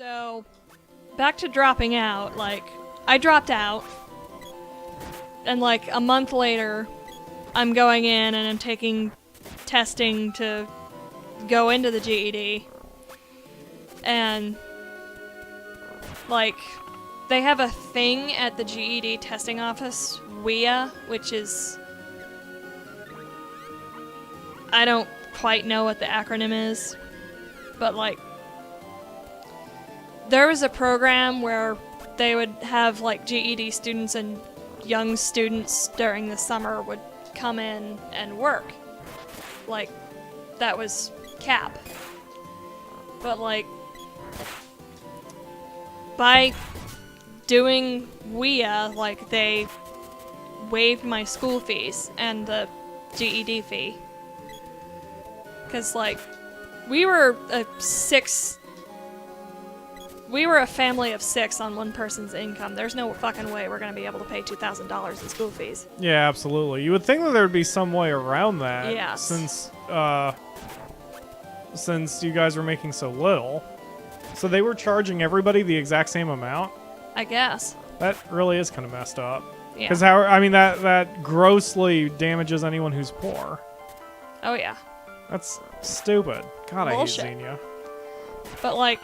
So, back to dropping out, like, I dropped out, and like a month later, I'm going in and I'm taking testing to go into the GED, and like, they have a thing at the GED testing office, WIA, which is, I don't quite know what the acronym is, but like, there was a program where they would have like GED students and young students during the summer would come in and work. Like, that was CAP. But like, by doing WIA, like, they waived my school fees and the GED fee. Because like, we were a family of 6 on one person's income. There's no fucking way we're going to be able to pay $2,000 in school fees. Yeah, absolutely. You would think that there would be some way around that. Yes. Since you guys were making so little. So they were charging everybody the exact same amount? I guess. That really is kind of messed up. Yeah. Because that grossly damages anyone who's poor. Oh yeah. That's stupid. God, Bullshit. I hate Xenia. But like,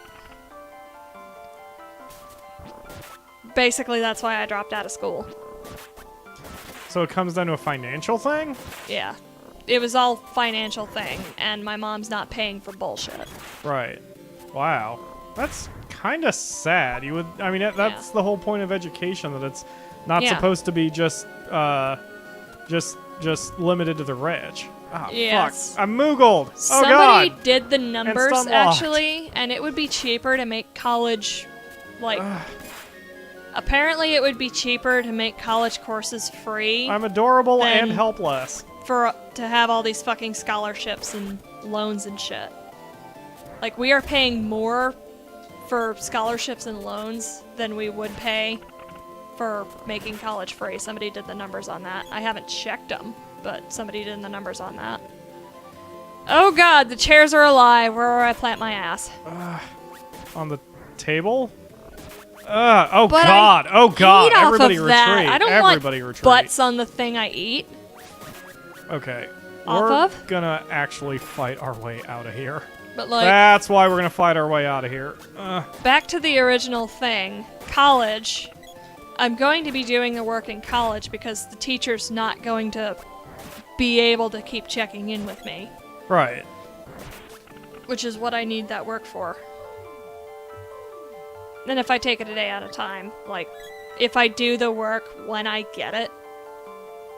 basically that's why I dropped out of school. So it comes down to a financial thing? Yeah. It was all financial thing, and my mom's not paying for bullshit. Right. Wow. That's kind of sad. You would, I mean, that's the whole point of education, that it's not supposed to be just limited to the rich. Oh, Yes. fuck. I'm moogled. Somebody Oh, God. did the numbers, unlocked. actually, and it would be cheaper to make college, like, apparently it would be cheaper to make college courses free I'm adorable and Then- helpless. to have all these fucking scholarships and loans and shit. Like, we are paying more for scholarships and loans than we would pay for making college free. Somebody did the numbers on that. I haven't checked them, but somebody did the numbers on that. Oh god, the chairs are alive. Where I plant my ass? On the table? Oh But God! Oh God! Eat off Everybody of retreat! that. I don't Everybody want retreat! butts on the thing I eat. Okay, Off we're of? gonna actually fight our way out of here. But like, That's why we're gonna fight our way out of here. back to the original thing. College. I'm going to be doing the work in college because the teacher's not going to be able to keep checking in with me. Right. Which is what I need that work for. And if I take it a day at a time, like, if I do the work when I get it,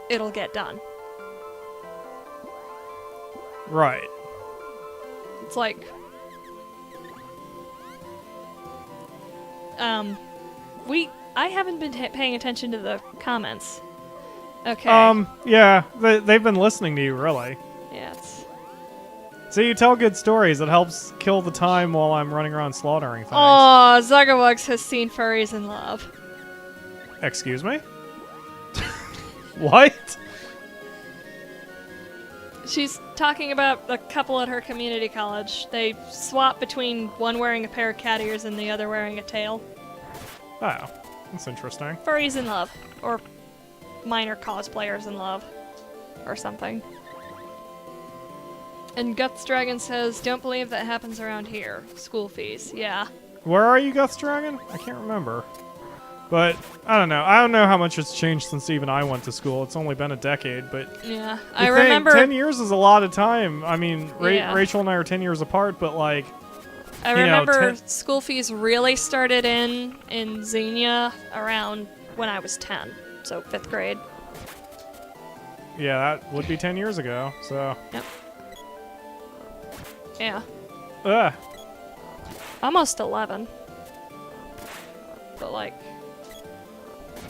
it'll get done. Right. It's like, I haven't been paying attention to the comments. Okay. Yeah, they've been listening to you, really. Yeah, it's... So you tell good stories. It helps kill the time while I'm running around slaughtering things. Oh, Zuggabugs has seen furries in love. Excuse me? What? She's talking about a couple at her community college. They swap between one wearing a pair of cat ears and the other wearing a tail. Oh, that's interesting. Furries in love. Or minor cosplayers in love. Or something. And Guts Dragon says, don't believe that happens around here. School fees. Yeah. Where are you, Guts Dragon? I can't remember. But, I don't know. I don't know how much it's changed since even I went to school. It's only been a decade, but... Yeah. you I think remember... 10 years is a lot of time. I mean, Yeah. Rachel and I are 10 years apart, but like... I remember school fees really started in Xenia around when I was 10. So 5th grade. Yeah, that would be 10 years ago, so... Yep. Yeah. Ugh. Almost 11. But like...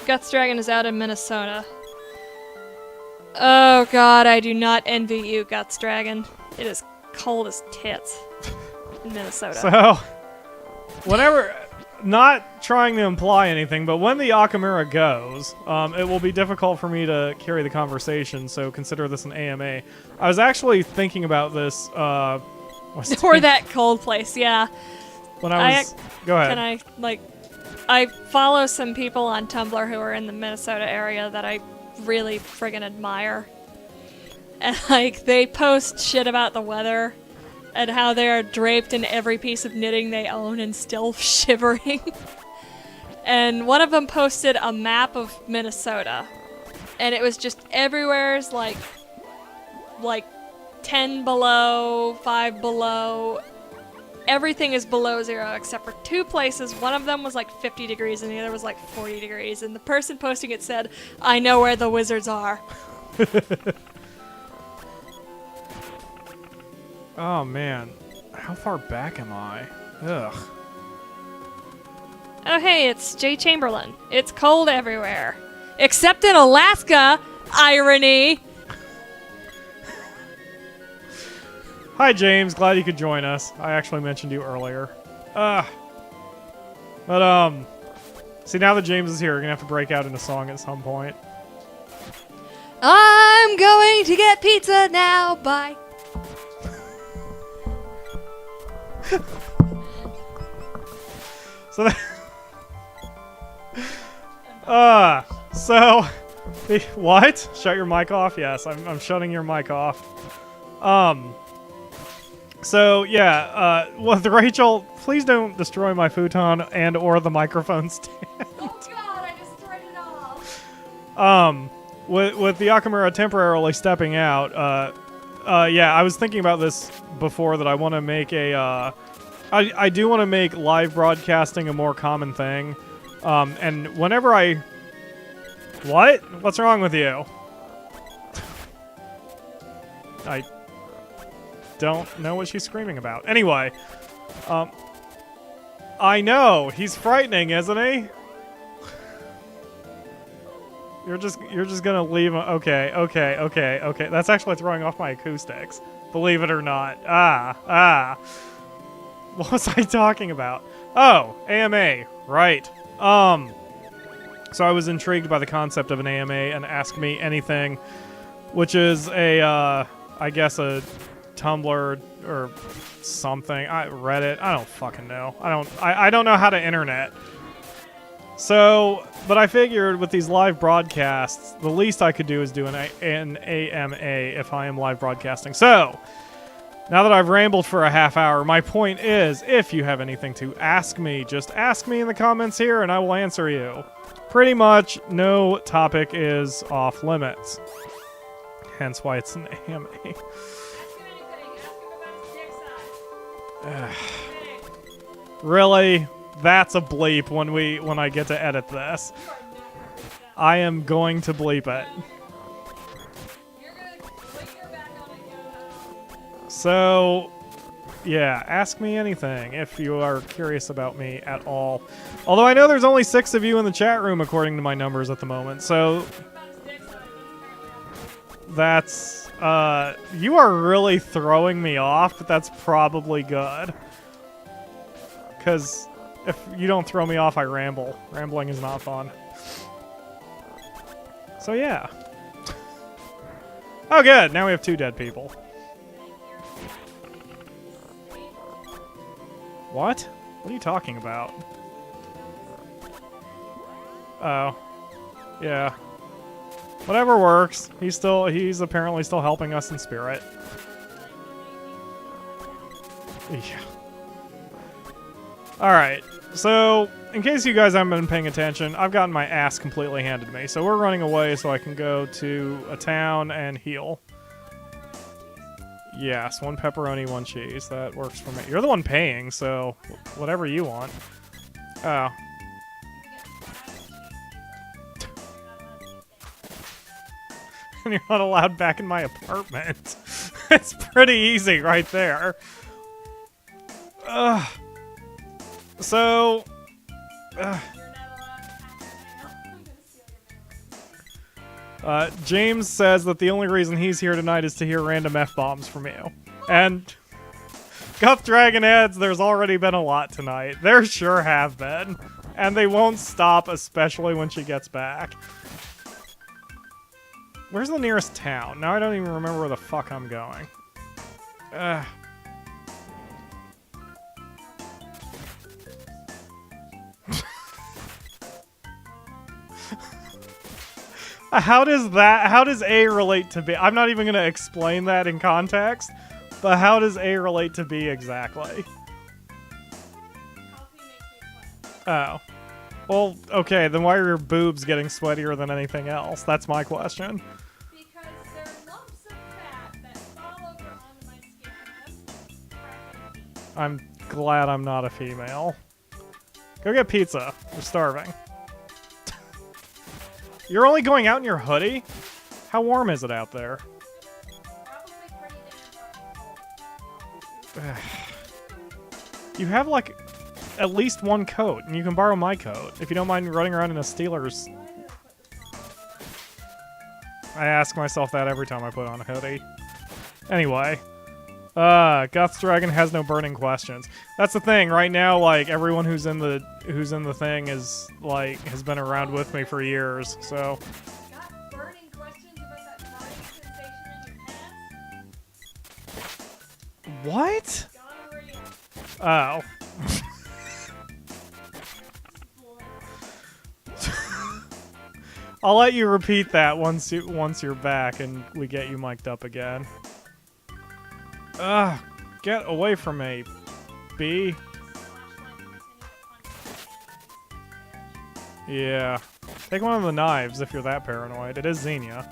Guts Dragon is out in Minnesota. Oh god, I do not envy you, Guts Dragon. It is cold as tits in Minnesota. So, whenever... Not trying to imply anything, but when TheAkamura goes, it will be difficult for me to carry the conversation, so consider this an AMA. I was actually thinking about this, Or that cold place, yeah. when I was... Go ahead. Can I, like... I follow some people on Tumblr who are in the Minnesota area that I really friggin' admire. And, like, they post shit about the weather and how they are draped in every piece of knitting they own and still shivering. And one of them posted a map of Minnesota. And it was just everywhere's, like 10 below, 5 below. Everything is below 0 except for 2 places. One of them was like 50 degrees and the other was like 40 degrees. And the person posting it said, "I know where the wizards are." Oh man, how far back am I? Ugh. Oh hey, it's Jay Chamberlain. It's cold everywhere. Except in Alaska! Irony! Hi James, glad you could join us. I actually mentioned you earlier. But see, now that James is here, we're gonna have to break out into song at some point. I'm going to get pizza now, bye. So that... so... What? Shut your mic off? Yes, I'm shutting your mic off. So, yeah, with Rachel, please don't destroy my futon and or the microphone stand. Oh god, I destroyed it all. With TheAkamura temporarily stepping out, yeah, I was thinking about this before that I want to make a, I do want to make live broadcasting a more common thing. And whenever I... What? What's wrong with you? I don't know what she's screaming about. Anyway, I know, he's frightening, isn't he? You're just gonna leave him. Okay. That's actually throwing off my acoustics. Believe it or not. What was I talking about? Oh, AMA. Right. So I was intrigued by the concept of an AMA and Ask Me Anything, which is a, I guess a Tumblr or something. Reddit. I don't fucking know. I don't know how to internet. So, but I figured with these live broadcasts, the least I could do is do an AMA if I am live broadcasting. So, now that I've rambled for a half hour, my point is, if you have anything to ask me, just ask me in the comments here and I will answer you. Pretty much no topic is off limits. Hence why it's an AMA. Really? That's a bleep when I get to edit this. I am going to bleep it. So, yeah, ask me anything if you are curious about me at all. Although I know there's only 6 of you in the chat room according to my numbers at the moment, so that's, you are really throwing me off, but that's probably good. Because if you don't throw me off, I ramble. Rambling is not fun. So yeah. Oh good, now we have 2 dead people. What? What are you talking about? Oh. Yeah. Whatever works. He's apparently still helping us in spirit. Yeah. Alright, so, in case you guys haven't been paying attention, I've gotten my ass completely handed to me, so we're running away so I can go to a town and heal. Yes, 1 pepperoni, 1 cheese. That works for me. You're the one paying, so whatever you want. Oh. And you're not allowed back in my apartment. It's pretty easy right there. Ugh. So... James says that the only reason he's here tonight is to hear random F-bombs from you. And... Guff Dragon Heads, there's already been a lot tonight. There sure have been. And they won't stop, especially when she gets back. Where's the nearest town? Now I don't even remember where the fuck I'm going. How does A relate to B? I'm not even going to explain that in context, but how does A relate to B exactly? Oh. Well, okay, then why are your boobs getting sweatier than anything else? That's my question. Because they're lumps of fat that fall over onto my skin. I'm glad I'm not a female. Go get pizza. We're starving. You're only going out in your hoodie? How warm is it out there? Probably pretty damn fucking cold. You have, like, at least one coat, and you can borrow my coat, if you don't mind running around in a Steelers. I ask myself that every time I put on a hoodie. Anyway. Guth's Dragon has no burning questions. That's the thing, right now, like, everyone who's in the thing is, like, has been around with me for years, so. Got burning questions about that burning sensation in your pants? What? Gonorrhea. Oh. I'll let you repeat that once you're back and we get you mic'd up again. Ugh, get away from me, B. Yeah. Take one of the knives if you're that paranoid. It is Xenia.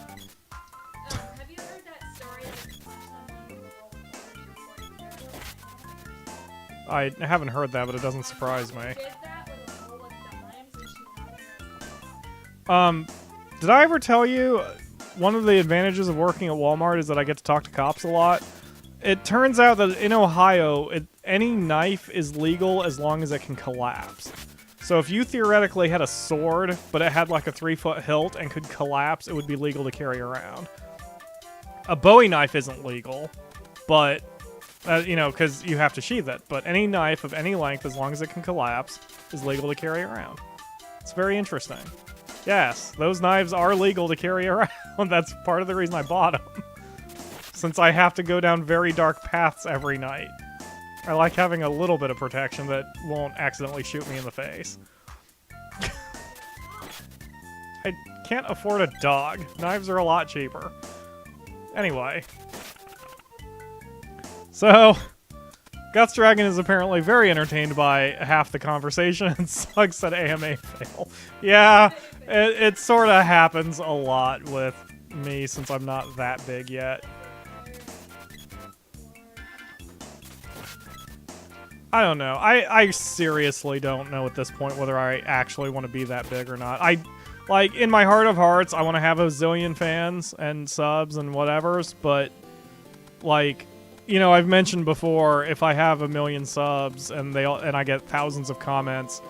Have you heard that story that you punch someone who I haven't heard that, but it doesn't surprise me. did that with a roll of dimes and she had her. Did I ever tell you one of the advantages of working at Walmart is that I get to talk to cops a lot? It turns out that in Ohio, any knife is legal as long as it can collapse. So if you theoretically had a sword, but it had like a 3-foot hilt and could collapse, it would be legal to carry around. A Bowie knife isn't legal, but, you know, because you have to sheath it. But any knife of any length, as long as it can collapse, is legal to carry around. It's very interesting. Yes, those knives are legal to carry around. That's part of the reason I bought them. Since I have to go down very dark paths every night. I like having a little bit of protection that won't accidentally shoot me in the face. I can't afford a dog. Knives are a lot cheaper. Anyway. So, Guts Dragon is apparently very entertained by half the conversation and sucks at AMA fail. Yeah, it sort of happens a lot with me since I'm not that big yet. I don't know. I seriously don't know at this point whether I actually want to be that big or not. Like, in my heart of hearts, I want to have a zillion fans and subs and whatevers, but, like, you know, I've mentioned before, if I have 1 million subs and I get thousands of comments,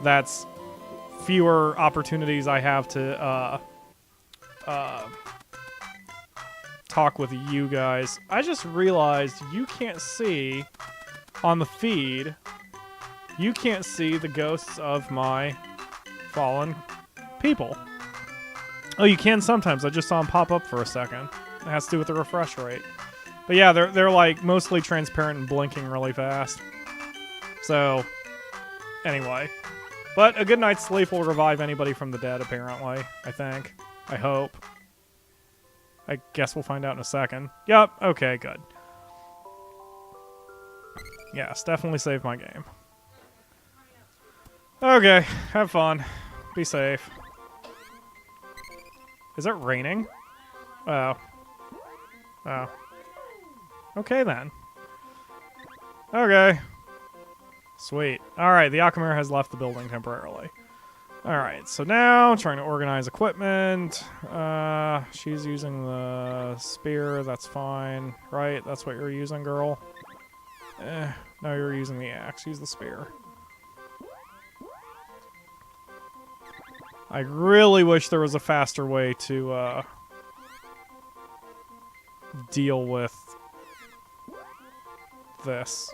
that's fewer opportunities I have to, talk with you guys. I just realized you can't see... on the feed, you can't see the ghosts of my fallen people. Oh, you can sometimes. I just saw them pop up for a second. It has to do with the refresh rate. But yeah, they're like mostly transparent and blinking really fast. So, anyway. But a good night's sleep will revive anybody from the dead, apparently. I think. I hope. I guess we'll find out in a second. Yup, okay, good. Yes, definitely save my game. Okay, have fun. Be safe. Is it raining? Oh. Oh. Okay, then. Okay. Sweet. Alright, TheAkamura has left the building temporarily. Alright, so now, trying to organize equipment. She's using the spear, that's fine. Right? That's what you're using, girl? No, you're using the axe. Use the spear. I really wish there was a faster way to, deal with this.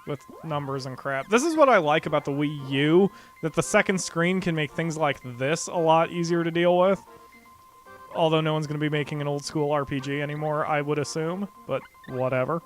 With numbers and crap. This is what I like about the Wii U, that the second screen can make things like this a lot easier to deal with. Although no one's going to be making an old school RPG anymore, I would assume, but whatever.